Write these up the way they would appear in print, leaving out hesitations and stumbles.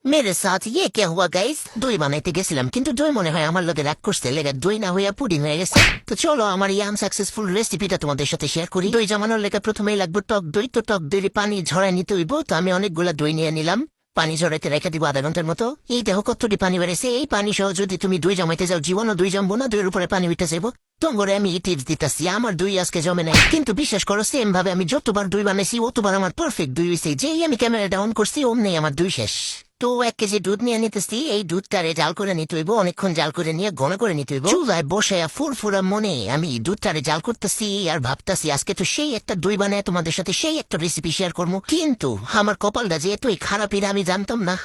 मेरे साथ ये क्या हुआ গাইস? দই বানাইতে গেছিলাম কিন্তু দই মনে হয় আমার লগে রাগ করতে লেগে দই না হইয়া পুডিং হয়ে গেছে। তো চলো আমার এই আনসাকসেসফুল রেসিপিটা তোমাদের সাথে শেয়ার করি। দই জমানোর লেগে প্রথমেই লাগবে টক দই। তো টক দই পানি ঝরাই নিতে হইব। তো আমি অনেকগুলা দই নিয়ে নিলাম, পানি ঝরাইতে রেখে দিব আধা ঘন্টার মতো। এই দেখো কতটি পানি বেড়েছে। এই পানি সহ যদি তুমি দই জমাইতে যাও জীবনও দই জমবো না, দইয়ের উপরে পানি উঠে যাবো। তোমারে আমি টিপস দিতেছি, আমার দই আজকে জমে নাই, কিন্তু বিশ্বাস করো সেম ভাবে আমি যতবার দই বানাইছি অতবার আমার পারফেক্ট দই হয়েছে। যেই আমি ক্যামেরা ডাউন করছি অমনি আমার দই শেষ। তো 1 কেজি দুধ নিয়ে নিতেছি। এই দুধটারে জাল করে নিতে হইব, অনেকক্ষণ জাল করে নিয়ে ঘন করে নিতে হইব। চুলায় বসে ফুরফুরা মনে আমি দুধটারে জাল করতেছি আর ভাবতেছি আজকে তো সেই একটা দই বানায় তোমাদের সাথে সেই একটা রেসিপি শেয়ার করবো। কিন্তু আমার কপালটা যে এতই খারাপ এটা আমি জানতাম না।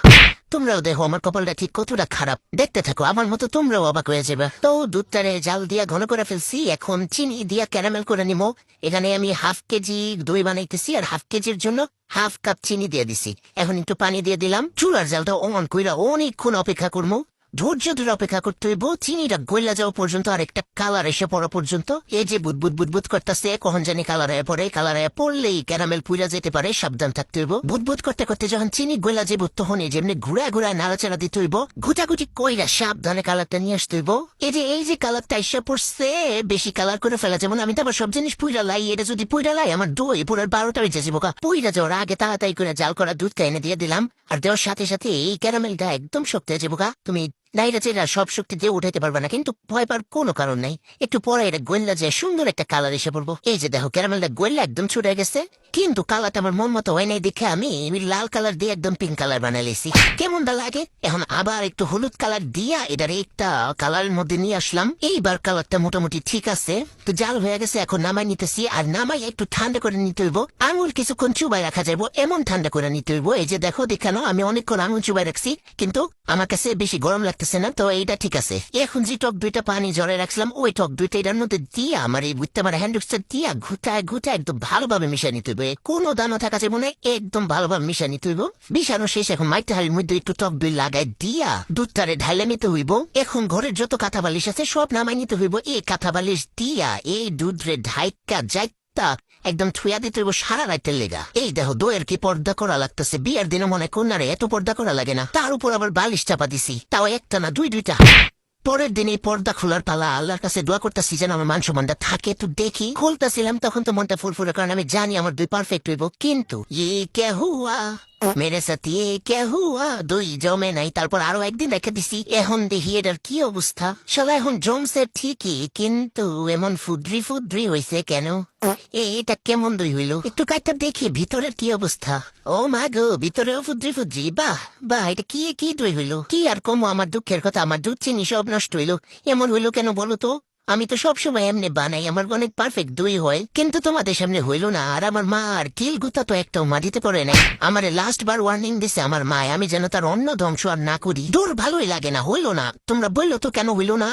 তোমরাও দেখো আমার কপালটা ঠিক কতটা খারাপ, দেখতে থাকো আমার মতো তোমরাও অবাক হয়ে যাবে। তো দুধটারে জাল দিয়া ঘন করে ফেলছি, এখন চিনি দিয়া ক্যারামেল করে নিবো। এখানে আমি 1/2 কেজি দই বানাইতেছি আর 1/2 কেজির জন্য 1/2 কাপ চিনি দিয়ে দিছি। এখন একটু পানি দিয়ে দিলাম। চুলার জালটা অন কইরা অনেকক্ষণ অপেক্ষা করবো, ধৈর্য ধরে অপেক্ষা করতে হইব চিনিটা গইলা যাওয়া পর্যন্ত আর একটা কালার এসে পড়া পর্যন্ত। এই যে বুদবুদ বুদবুদ করতেছে, কখন জানি কালার হয়ে পড়ে, কালার হয়ে পড়লেই ক্যারামেল পুইরা যেতে পারে, সাবধান থাকতে হইব। বুদবুদ করতে করতে যখন চিনি গইলা যাইব তখন এই যেমনি ঘুরা ঘুরা নাড়াচাড়া দিতে হইব, ঘুটাঘুটি কইরা সাবধানে কালারটা নিয়ে আসতে হইব। এই যে কালারটা এসে পড়ছে, বেশি কালার করে ফেলা যেমন আমি তো আবার সব জিনিস পুইরা লাই, এটা যদি পুইরা লাই আমার দই পুরো 12টা বেজে যাবো। পুইরা যাওয়ার আগে তাড়াতাড়ি করে জাল করা দুধটা এনে দিয়ে দিলাম, আর দেওয়ার সাথে সাথে এই ক্যারামেলটা একদম শক্ত হয়ে যাবো। তুমি নাইরা চেরা সব শক্তি দিয়ে উঠাইতে পারবে না, কিন্তু ভয় পাওয়ার কোনো কারণ নাই। একটু পরে এটা গোল্লা যায় সুন্দর একটা কালার এসে পড়বো। এই যে দেখো ক্যারামেলটা গোল্লা একদম ছুটে গেছে, কিন্তু কালারটা আমার মন মতো হয় নাই দেখে আমি লাল কালার দিয়ে একদম পিঙ্ক কালার বানাই লেছি। কেমনটা লাগে? এখন আবার একটু হলুদ কালার দিয়া এটার একটা কালারের মধ্যে নিয়ে আসলাম। এইবার কালারটা মোটামুটি ঠিক আছে। তো জাল হয়ে গেছে, এখন নামাই নিতেছি। আর নামাই একটু ঠান্ডা করে নিতে হইব, আঙুল কিছুক্ষণ চুবাই রাখা যাবো এমন ঠান্ডা করে নিতে হইব। এই যে দেখো দেখানো আমি অনেকক্ষণ আঙুল চুবাই রাখছি, কিন্তু আমার কাছে বেশি গরম লাগতেছে না, তো এইটা ঠিক আছে। এখন যে টক দুইটা পানি জড়ে রাখছিলাম ওই টক দুইটা এটার মধ্যে দিয়া আমার এই বুঝতে আমার হ্যান্ডউইচটা দিয়া ঘুটায় ঘুটায় একদম ভালোভাবে মিশিয়ে নিতে হইব। কোনো দানা থাকা যাবে না, একদম ভালোভাবে মিশিয়ে নিতে হইব। মিশানো শেষ, এখন মাইটা হাড়ির মধ্যে একটু টক দই লাগাই দিয়া দুধটারে ঢাইলে নিতে হইব। এখন ঘরের যত কাঁথা বালিশ আছে সব নামাই নিতে হইব। এই কাঁথা বালিশ দিয়া এই দুধরে ঢাইকা যাইতা একদম থুয়া দিতে হইব সারা রাতের লেগা। এই দেখো দইয়ের কি পর্দা করা লাগতেছে, বিয়ের দিনে মনে কন্যারে এত পর্দা করা লাগে না। তার উপর আবার বালিশ চাপা দিছি, তাও একটা না দুইটা। পরের দিন এই পর্দা খোলার পালা, আল্লাহর কাছে দোয়া করতেছি যেন আমার মান সম্মানটা থাকে। তো দেখি খুলতেছিলাম তখন তো মনটা ফুরফুরে, কারণ আমি জানি আমার দুই পারফেক্ট হইব। কিন্তু কে হুয়া মেরে সাথে কে হুয়া দই জমে নাই। তারপর আরো একদিন রেখে দিছি, এখন দেখি এটার কি অবস্থা। শালা এখন জমছে ঠিকই, কিন্তু এমন ফুদ্রি ফুদ্রি হয়েছে কেন? এটা কেমন দই হইল? একটু কাইটা দেখি ভিতরের কি অবস্থা। ও মা গো, ভিতরেও ফুদ্রি ফুদ্রি। বাহ বাহ, এটা কি কি দই হইল? কি আর কমো আমার দুঃখের কথা, আমার দুধ চিনি সব নষ্ট হইল। এমন হইল কেন বলো তো? আমি তো সবসময় এমনি বানাই, আমার অনেক পারফেক্ট দই হয়, কিন্তু তোমাদের সামনে হইল না। আর আমার মা আর কিল গুতা তো একটাও মাটিতে পড়ে নাই। আমার লাস্ট বার ওয়ার্নিং দিছে আমার মা, আমি যেন তার অন্য ধ্বংস আর না করি। দূর ভালোই লাগে না, হইল না। তোমরা বললো তো কেন হইল না?